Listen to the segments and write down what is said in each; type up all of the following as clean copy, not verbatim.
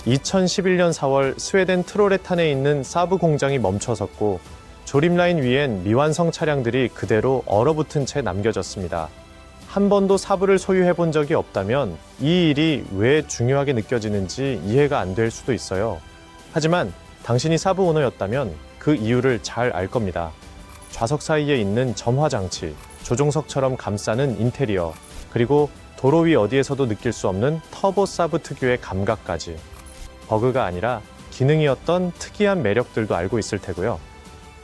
2011년 4월 스웨덴 트로레탄에 있는 사브 공장이 멈춰섰고 조립 라인 위엔 미완성 차량들이 그대로 얼어붙은 채 남겨졌습니다. 한 번도 사브를 소유해 본 적이 없다면 이 일이 왜 중요하게 느껴지는지 이해가 안 될 수도 있어요. 하지만 당신이 사브 오너였다면 그 이유를 잘 알 겁니다. 좌석 사이에 있는 점화 장치, 조종석처럼 감싸는 인테리어, 그리고 도로 위 어디에서도 느낄 수 없는 터보 사브 특유의 감각까지. 버그가 아니라 기능이었던 특이한 매력들도 알고 있을 테고요.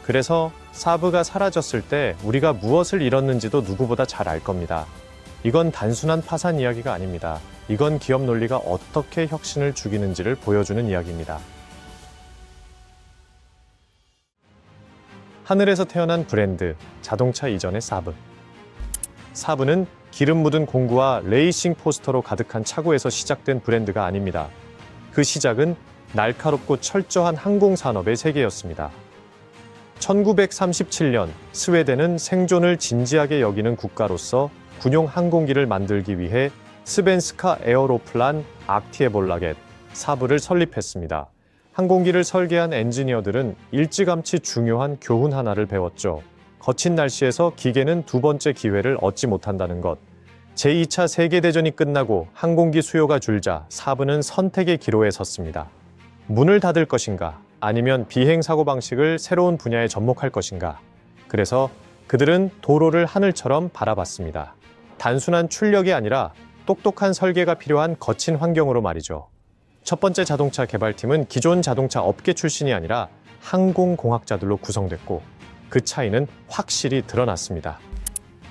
그래서 사브가 사라졌을 때 우리가 무엇을 잃었는지도 누구보다 잘 알 겁니다. 이건 단순한 파산 이야기가 아닙니다. 이건 기업 논리가 어떻게 혁신을 죽이는지를 보여주는 이야기입니다. 하늘에서 태어난 브랜드, 자동차 이전의 사브. 사브는 기름 묻은 공구와 레이싱 포스터로 가득한 차고에서 시작된 브랜드가 아닙니다. 그 시작은 날카롭고 철저한 항공산업의 세계였습니다. 1937년 스웨덴은 생존을 진지하게 여기는 국가로서 군용 항공기를 만들기 위해 스벤스카 에어로플란 악티에볼라겟, 사브를 설립했습니다. 항공기를 설계한 엔지니어들은 일찌감치 중요한 교훈 하나를 배웠죠. 거친 날씨에서 기계는 두 번째 기회를 얻지 못한다는 것. 제2차 세계대전이 끝나고 항공기 수요가 줄자 사브는 선택의 기로에 섰습니다. 문을 닫을 것인가, 아니면 비행 사고방식을 새로운 분야에 접목할 것인가. 그래서 그들은 도로를 하늘처럼 바라봤습니다. 단순한 출력이 아니라 똑똑한 설계가 필요한 거친 환경으로 말이죠. 첫 번째 자동차 개발팀은 기존 자동차 업계 출신이 아니라 항공공학자들로 구성됐고 그 차이는 확실히 드러났습니다.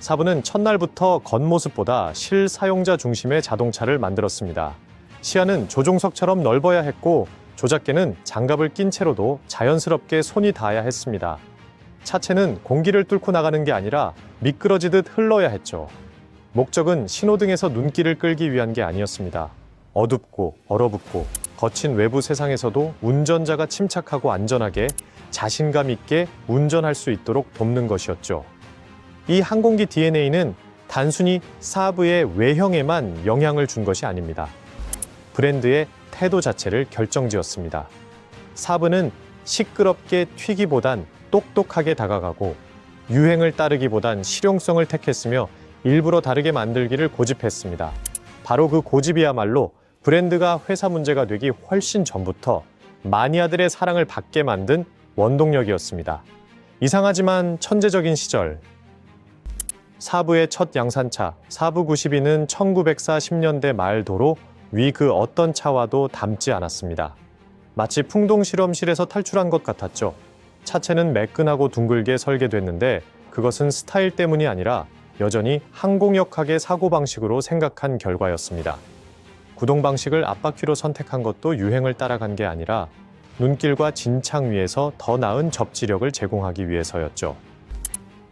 사브는 첫날부터 겉모습보다 실사용자 중심의 자동차를 만들었습니다. 시야는 조종석처럼 넓어야 했고 조작계는 장갑을 낀 채로도 자연스럽게 손이 닿아야 했습니다. 차체는 공기를 뚫고 나가는 게 아니라 미끄러지듯 흘러야 했죠. 목적은 신호등에서 눈길을 끌기 위한 게 아니었습니다. 어둡고 얼어붙고 거친 외부 세상에서도 운전자가 침착하고 안전하게 자신감 있게 운전할 수 있도록 돕는 것이었죠. 이 항공기 DNA는 단순히 사브의 외형에만 영향을 준 것이 아닙니다. 브랜드의 태도 자체를 결정지었습니다. 사브는 시끄럽게 튀기보단 똑똑하게 다가가고 유행을 따르기보단 실용성을 택했으며 일부러 다르게 만들기를 고집했습니다. 바로 그 고집이야말로 브랜드가 회사 문제가 되기 훨씬 전부터 마니아들의 사랑을 받게 만든 원동력이었습니다. 이상하지만 천재적인 시절, 사브의 첫 양산차 사브 92는 1940년대 말 도로 위 그 어떤 차와도 닮지 않았습니다. 마치 풍동 실험실에서 탈출한 것 같았죠. 차체는 매끈하고 둥글게 설계됐는데 그것은 스타일 때문이 아니라 여전히 항공역학의 사고방식으로 생각한 결과였습니다. 구동 방식을 앞바퀴로 선택한 것도 유행을 따라간 게 아니라 눈길과 진창 위에서 더 나은 접지력을 제공하기 위해서였죠.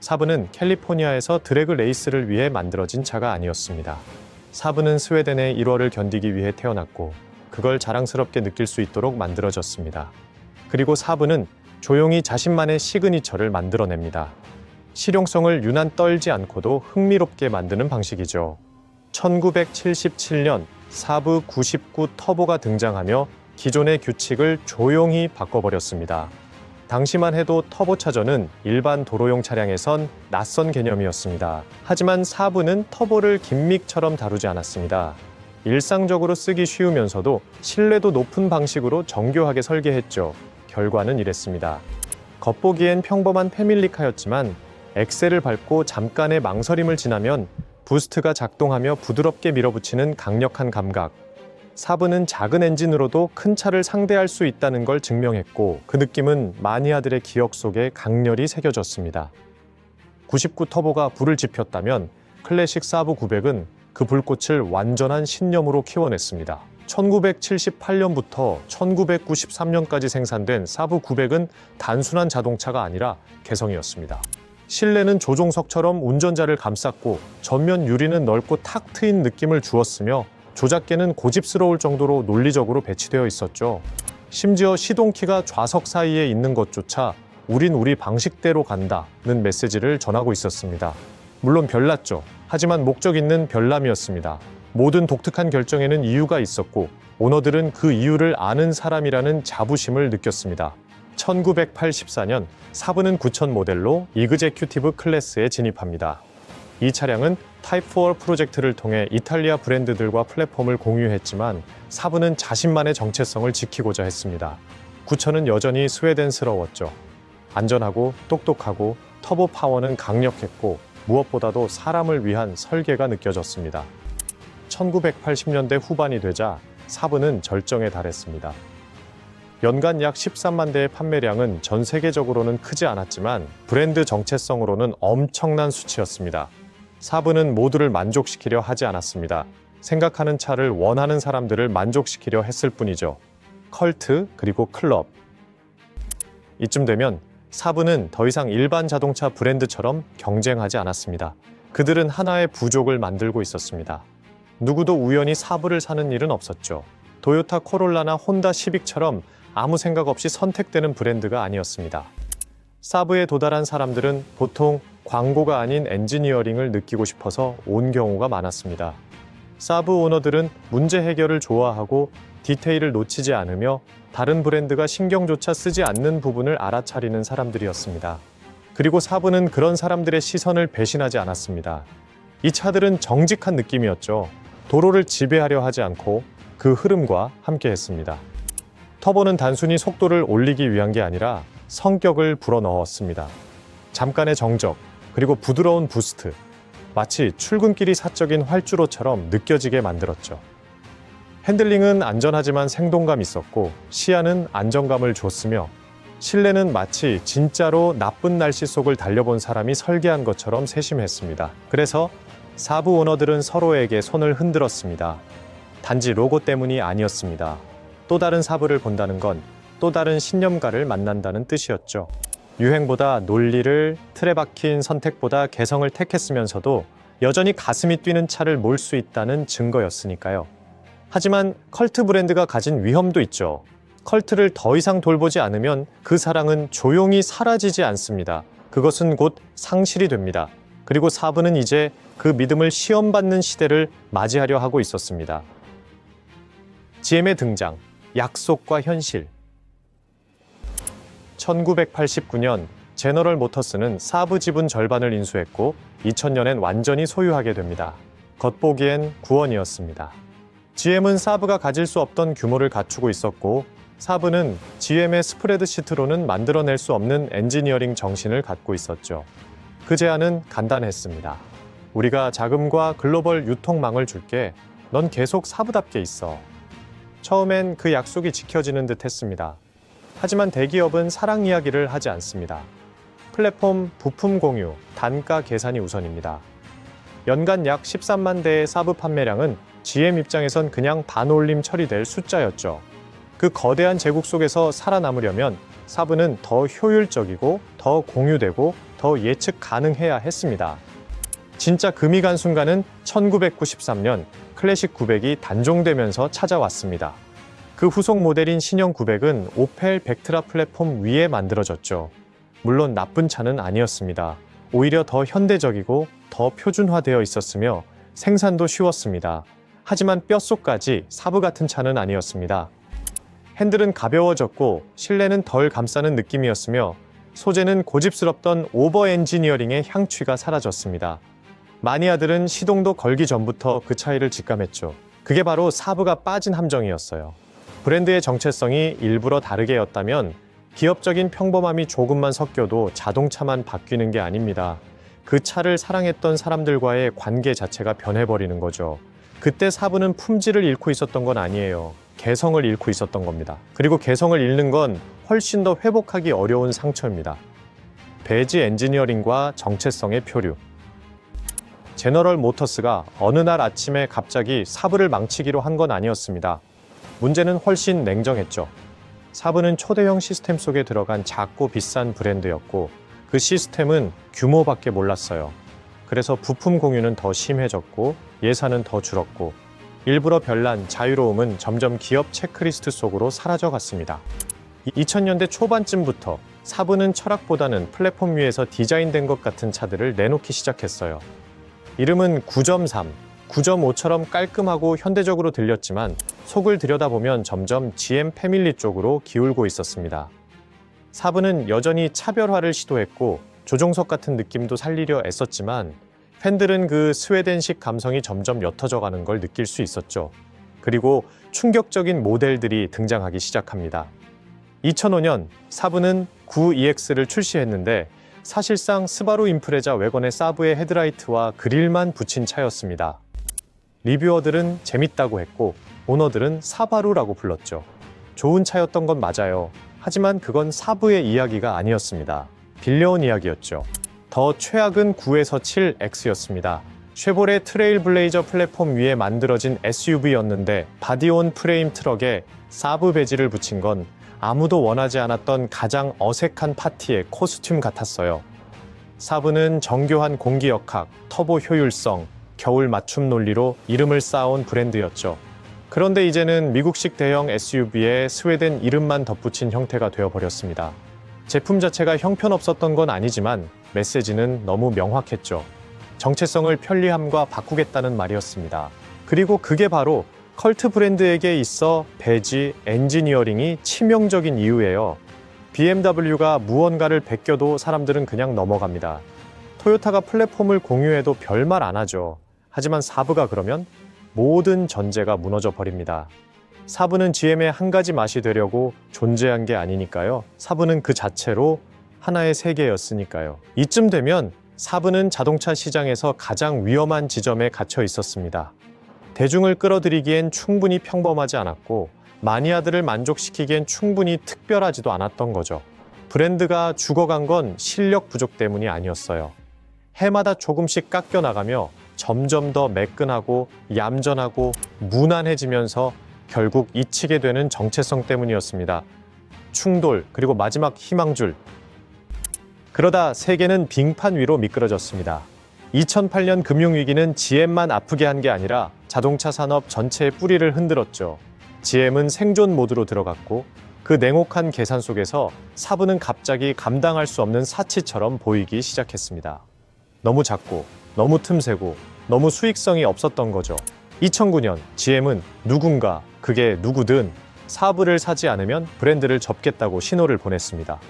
사브는 캘리포니아에서 드래그 레이스를 위해 만들어진 차가 아니었습니다. 사브는 스웨덴의 일월을 견디기 위해 태어났고 그걸 자랑스럽게 느낄 수 있도록 만들어졌습니다. 그리고 사브는 조용히 자신만의 시그니처를 만들어냅니다. 실용성을 유난 떨지 않고도 흥미롭게 만드는 방식이죠. 1977년 사브 99 터보가 등장하며 기존의 규칙을 조용히 바꿔버렸습니다. 당시만 해도 터보차저는 일반 도로용 차량에선 낯선 개념이었습니다. 하지만 사브는 터보를 김믹처럼 다루지 않았습니다. 일상적으로 쓰기 쉬우면서도 신뢰도 높은 방식으로 정교하게 설계했죠. 결과는 이랬습니다. 겉보기엔 평범한 패밀리카였지만 엑셀을 밟고 잠깐의 망설임을 지나면 부스트가 작동하며 부드럽게 밀어붙이는 강력한 감각. 사브는 작은 엔진으로도 큰 차를 상대할 수 있다는 걸 증명했고 그 느낌은 마니아들의 기억 속에 강렬히 새겨졌습니다. 99 터보가 불을 지폈다면 클래식 사브 900은 그 불꽃을 완전한 신념으로 키워냈습니다. 1978년부터 1993년까지 생산된 사브 900은 단순한 자동차가 아니라 개성이었습니다. 실내는 조종석처럼 운전자를 감쌌고 전면 유리는 넓고 탁 트인 느낌을 주었으며 조작계는 고집스러울 정도로 논리적으로 배치되어 있었죠. 심지어 시동키가 좌석 사이에 있는 것조차 우린 우리 방식대로 간다는 메시지를 전하고 있었습니다. 물론 별났죠. 하지만 목적 있는 별남이었습니다. 모든 독특한 결정에는 이유가 있었고 오너들은 그 이유를 아는 사람이라는 자부심을 느꼈습니다. 1984년 사브는 9000 모델로 이그제큐티브 클래스에 진입합니다. 이 차량은 타입 4 프로젝트를 통해 이탈리아 브랜드들과 플랫폼을 공유했지만 사브는 자신만의 정체성을 지키고자 했습니다. 9000은 여전히 스웨덴스러웠죠. 안전하고 똑똑하고 터보 파워는 강력했고 무엇보다도 사람을 위한 설계가 느껴졌습니다. 1980년대 후반이 되자 사브는 절정에 달했습니다. 연간 약 13만 대의 판매량은 전 세계적으로는 크지 않았지만 브랜드 정체성으로는 엄청난 수치였습니다. 사브는 모두를 만족시키려 하지 않았습니다. 생각하는 차를 원하는 사람들을 만족시키려 했을 뿐이죠. 컬트 그리고 클럽. 이쯤 되면 사브는 더 이상 일반 자동차 브랜드처럼 경쟁하지 않았습니다. 그들은 하나의 부족을 만들고 있었습니다. 누구도 우연히 사브를 사는 일은 없었죠. 도요타 코롤라나 혼다 시빅처럼 아무 생각 없이 선택되는 브랜드가 아니었습니다. 사브에 도달한 사람들은 보통 광고가 아닌 엔지니어링을 느끼고 싶어서 온 경우가 많았습니다. 사브 오너들은 문제 해결을 좋아하고 디테일을 놓치지 않으며 다른 브랜드가 신경조차 쓰지 않는 부분을 알아차리는 사람들이었습니다. 그리고 사브는 그런 사람들의 시선을 배신하지 않았습니다. 이 차들은 정직한 느낌이었죠. 도로를 지배하려 하지 않고 그 흐름과 함께했습니다. 터보는 단순히 속도를 올리기 위한 게 아니라 성격을 불어넣었습니다. 잠깐의 정적, 그리고 부드러운 부스트, 마치 출근길이 사적인 활주로처럼 느껴지게 만들었죠. 핸들링은 안전하지만 생동감 있었고 시야는 안정감을 줬으며 실내는 마치 진짜로 나쁜 날씨 속을 달려본 사람이 설계한 것처럼 세심했습니다. 그래서 사브 오너들은 서로에게 손을 흔들었습니다. 단지 로고 때문이 아니었습니다. 또 다른 사브를 본다는 건 또 다른 신념가를 만난다는 뜻이었죠. 유행보다 논리를, 틀에 박힌 선택보다 개성을 택했으면서도 여전히 가슴이 뛰는 차를 몰 수 있다는 증거였으니까요. 하지만 컬트 브랜드가 가진 위험도 있죠. 컬트를 더 이상 돌보지 않으면 그 사랑은 조용히 사라지지 않습니다. 그것은 곧 상실이 됩니다. 그리고 사브는 이제 그 믿음을 시험받는 시대를 맞이하려 하고 있었습니다. GM의 등장, 약속과 현실. 1989년 제너럴 모터스는 사브 지분 절반을 인수했고 2000년엔 완전히 소유하게 됩니다. 겉보기엔 구원이었습니다. GM은 사브가 가질 수 없던 규모를 갖추고 있었고 사브는 GM의 스프레드시트로는 만들어낼 수 없는 엔지니어링 정신을 갖고 있었죠. 그 제안은 간단했습니다. 우리가 자금과 글로벌 유통망을 줄게. 넌 계속 사브답게 있어. 처음엔 그 약속이 지켜지는 듯 했습니다. 하지만 대기업은 사랑 이야기를 하지 않습니다. 플랫폼, 부품 공유, 단가 계산이 우선입니다. 연간 약 13만 대의 사브 판매량은 GM 입장에선 그냥 반올림 처리될 숫자였죠. 그 거대한 제국 속에서 살아남으려면 사브는 더 효율적이고 더 공유되고 더 예측 가능해야 했습니다. 진짜 금이 간 순간은 1993년 클래식 900이 단종되면서 찾아왔습니다. 그 후속 모델인 신형 900은 오펠 벡트라 플랫폼 위에 만들어졌죠. 물론 나쁜 차는 아니었습니다. 오히려 더 현대적이고 더 표준화되어 있었으며 생산도 쉬웠습니다. 하지만 뼛속까지 사브 같은 차는 아니었습니다. 핸들은 가벼워졌고 실내는 덜 감싸는 느낌이었으며 소재는 고집스럽던 오버 엔지니어링의 향취가 사라졌습니다. 마니아들은 시동도 걸기 전부터 그 차이를 직감했죠. 그게 바로 사브가 빠진 함정이었어요. 브랜드의 정체성이 일부러 다르게였다면 기업적인 평범함이 조금만 섞여도 자동차만 바뀌는 게 아닙니다. 그 차를 사랑했던 사람들과의 관계 자체가 변해버리는 거죠. 그때 사브는 품질을 잃고 있었던 건 아니에요. 개성을 잃고 있었던 겁니다. 그리고 개성을 잃는 건 훨씬 더 회복하기 어려운 상처입니다. 배지 엔지니어링과 정체성의 표류. 제너럴 모터스가 어느 날 아침에 갑자기 사브를 망치기로 한 건 아니었습니다. 문제는 훨씬 냉정했죠. 사브는 초대형 시스템 속에 들어간 작고 비싼 브랜드였고 그 시스템은 규모밖에 몰랐어요. 그래서 부품 공유는 더 심해졌고 예산은 더 줄었고 일부러 별난 자유로움은 점점 기업 체크리스트 속으로 사라져갔습니다. 2000년대 초반쯤부터 사브는 철학보다는 플랫폼 위에서 디자인된 것 같은 차들을 내놓기 시작했어요. 이름은 9.3, 9.5처럼 깔끔하고 현대적으로 들렸지만 속을 들여다보면 점점 GM 패밀리 쪽으로 기울고 있었습니다. 사브는 여전히 차별화를 시도했고 조종석 같은 느낌도 살리려 애썼지만 팬들은 그 스웨덴식 감성이 점점 옅어져 가는 걸 느낄 수 있었죠. 그리고 충격적인 모델들이 등장하기 시작합니다. 2005년 사브는 9EX를 출시했는데 사실상 스바루 임프레자 외건의 사브의 헤드라이트와 그릴만 붙인 차였습니다. 리뷰어들은 재밌다고 했고 오너들은 사바루라고 불렀죠. 좋은 차였던 건 맞아요. 하지만 그건 사브의 이야기가 아니었습니다. 빌려온 이야기였죠. 더 최악은 9에서 7X였습니다. 쉐보레 트레일블레이저 플랫폼 위에 만들어진 SUV였는데 바디온 프레임 트럭에 사브 배지를 붙인 건 아무도 원하지 않았던 가장 어색한 파티의 코스튬 같았어요. 사브는 정교한 공기역학, 터보 효율성, 겨울 맞춤 논리로 이름을 쌓아온 브랜드였죠. 그런데 이제는 미국식 대형 SUV에 스웨덴 이름만 덧붙인 형태가 되어버렸습니다. 제품 자체가 형편없었던 건 아니지만 메시지는 너무 명확했죠. 정체성을 편리함과 바꾸겠다는 말이었습니다. 그리고 그게 바로 컬트 브랜드에게 있어 배지, 엔지니어링이 치명적인 이유예요. BMW가 무언가를 베껴도 사람들은 그냥 넘어갑니다. 토요타가 플랫폼을 공유해도 별말 안 하죠. 하지만 사브가 그러면 모든 전제가 무너져 버립니다. 사브는 GM의 한 가지 맛이 되려고 존재한 게 아니니까요. 사브는 그 자체로 하나의 세계였으니까요. 이쯤 되면 사브는 자동차 시장에서 가장 위험한 지점에 갇혀 있었습니다. 대중을 끌어들이기엔 충분히 평범하지 않았고 마니아들을 만족시키기엔 충분히 특별하지도 않았던 거죠. 브랜드가 죽어간 건 실력 부족 때문이 아니었어요. 해마다 조금씩 깎여나가며 점점 더 매끈하고 얌전하고 무난해지면서 결국 잊히게 되는 정체성 때문이었습니다. 충돌, 그리고 마지막 희망줄. 그러다 세계는 빙판 위로 미끄러졌습니다. 2008년 금융위기는 GM만 아프게 한 게 아니라 자동차 산업 전체의 뿌리를 흔들었죠. GM은 생존 모드로 들어갔고 그 냉혹한 계산 속에서 사브는 갑자기 감당할 수 없는 사치처럼 보이기 시작했습니다. 너무 작고 너무 틈새고 너무 수익성이 없었던 거죠. 2009년 GM은 누군가, 그게 누구든 사브를 사지 않으면 브랜드를 접겠다고 신호를 보냈습니다.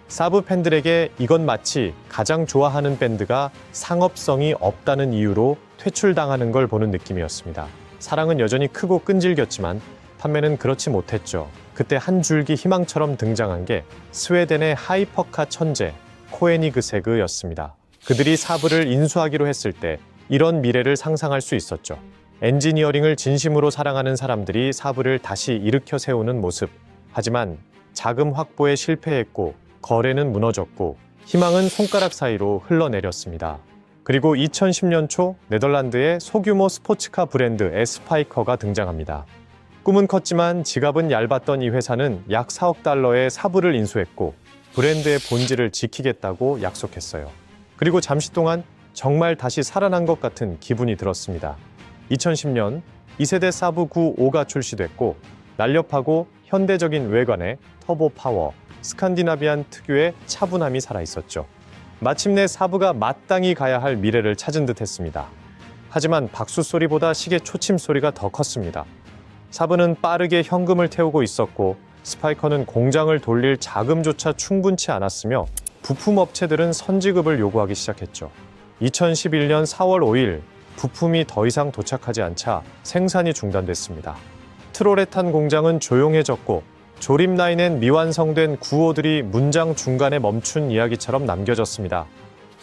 사브 팬들에게 이건 마치 가장 좋아하는 밴드가 상업성이 없다는 이유로 퇴출당하는 걸 보는 느낌이었습니다. 사랑은 여전히 크고 끈질겼지만 판매는 그렇지 못했죠. 그때 한 줄기 희망처럼 등장한 게 스웨덴의 하이퍼카 천재 코에니그세그였습니다. 그들이 사브를 인수하기로 했을 때 이런 미래를 상상할 수 있었죠. 엔지니어링을 진심으로 사랑하는 사람들이 사브를 다시 일으켜 세우는 모습. 하지만 자금 확보에 실패했고 거래는 무너졌고 희망은 손가락 사이로 흘러내렸습니다. 그리고 2010년 초 네덜란드의 소규모 스포츠카 브랜드 에스파이커가 등장합니다. 꿈은 컸지만 지갑은 얇았던 이 회사는 약 4억 달러의 사브를 인수했고 브랜드의 본질을 지키겠다고 약속했어요. 그리고 잠시 동안 정말 다시 살아난 것 같은 기분이 들었습니다. 2010년 2세대 사브 9.5가 출시됐고 날렵하고 현대적인 외관에 터보 파워, 스칸디나비안 특유의 차분함이 살아있었죠. 마침내 사브가 마땅히 가야 할 미래를 찾은 듯 했습니다. 하지만 박수 소리보다 시계 초침 소리가 더 컸습니다. 사브는 빠르게 현금을 태우고 있었고 스파이커는 공장을 돌릴 자금조차 충분치 않았으며 부품 업체들은 선지급을 요구하기 시작했죠. 2011년 4월 5일 부품이 더 이상 도착하지 않자 생산이 중단됐습니다. 트로레탄 공장은 조용해졌고 조립 라인엔 미완성된 구호들이 문장 중간에 멈춘 이야기처럼 남겨졌습니다.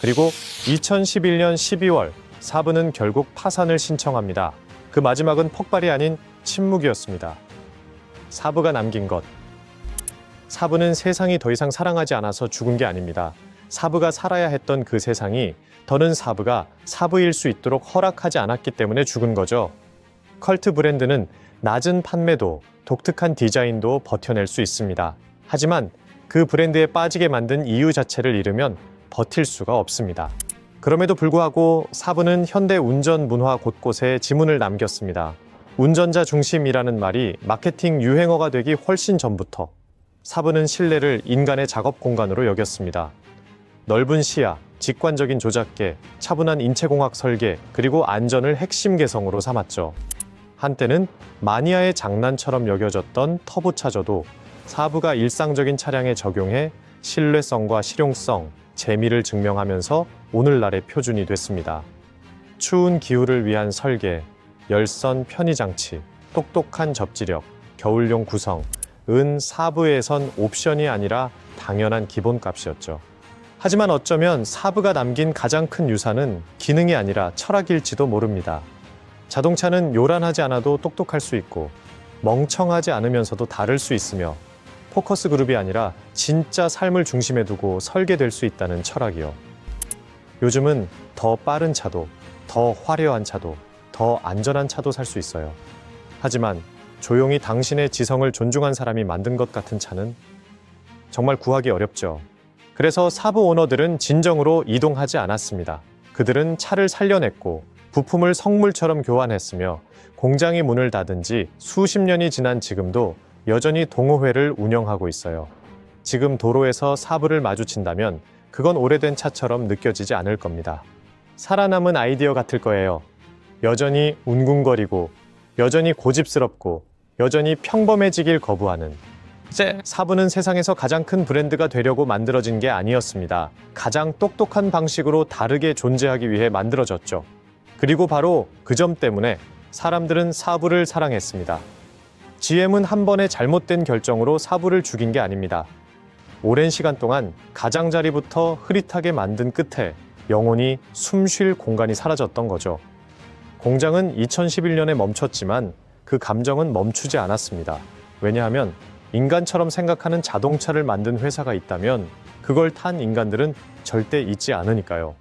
그리고 2011년 12월 사브는 결국 파산을 신청합니다. 그 마지막은 폭발이 아닌 침묵이었습니다. 사브가 남긴 것. 사브는 세상이 더 이상 사랑하지 않아서 죽은 게 아닙니다. 사브가 살아야 했던 그 세상이 더는 사브가 사브일 수 있도록 허락하지 않았기 때문에 죽은 거죠. 컬트 브랜드는 낮은 판매도 독특한 디자인도 버텨낼 수 있습니다. 하지만 그 브랜드에 빠지게 만든 이유 자체를 잃으면 버틸 수가 없습니다. 그럼에도 불구하고 사브는 현대 운전 문화 곳곳에 지문을 남겼습니다. 운전자 중심이라는 말이 마케팅 유행어가 되기 훨씬 전부터 사브는 실내를 인간의 작업 공간으로 여겼습니다. 넓은 시야, 직관적인 조작계, 차분한 인체공학 설계, 그리고 안전을 핵심 개성으로 삼았죠. 한때는 마니아의 장난처럼 여겨졌던 터보차저도 사부가 일상적인 차량에 적용해 신뢰성과 실용성, 재미를 증명하면서 오늘날의 표준이 됐습니다. 추운 기후를 위한 설계, 열선 편의장치, 똑똑한 접지력, 겨울용 구성, 사부에선 옵션이 아니라 당연한 기본값이었죠. 하지만 어쩌면 사부가 남긴 가장 큰 유산은 기능이 아니라 철학일지도 모릅니다. 자동차는 요란하지 않아도 똑똑할 수 있고 멍청하지 않으면서도 다를 수 있으며 포커스 그룹이 아니라 진짜 삶을 중심에 두고 설계될 수 있다는 철학이요. 요즘은 더 빠른 차도, 더 화려한 차도, 더 안전한 차도 살 수 있어요. 하지만 조용히 당신의 지성을 존중한 사람이 만든 것 같은 차는 정말 구하기 어렵죠. 그래서 사부 오너들은 진정으로 이동하지 않았습니다. 그들은 차를 살려냈고 부품을 성물처럼 교환했으며 공장이 문을 닫은 지 수십 년이 지난 지금도 여전히 동호회를 운영하고 있어요. 지금 도로에서 사부를 마주친다면 그건 오래된 차처럼 느껴지지 않을 겁니다. 살아남은 아이디어 같을 거예요. 여전히 웅궁거리고 여전히 고집스럽고 여전히 평범해지길 거부하는 사부는 세상에서 가장 큰 브랜드가 되려고 만들어진 게 아니었습니다. 가장 똑똑한 방식으로 다르게 존재하기 위해 만들어졌죠. 그리고 바로 그 점 때문에 사람들은 사부를 사랑했습니다. GM은 한 번의 잘못된 결정으로 사부를 죽인 게 아닙니다. 오랜 시간 동안 가장자리부터 흐릿하게 만든 끝에 영혼이 숨 쉴 공간이 사라졌던 거죠. 공장은 2011년에 멈췄지만 그 감정은 멈추지 않았습니다. 왜냐하면 인간처럼 생각하는 자동차를 만든 회사가 있다면 그걸 탄 인간들은 절대 잊지 않으니까요.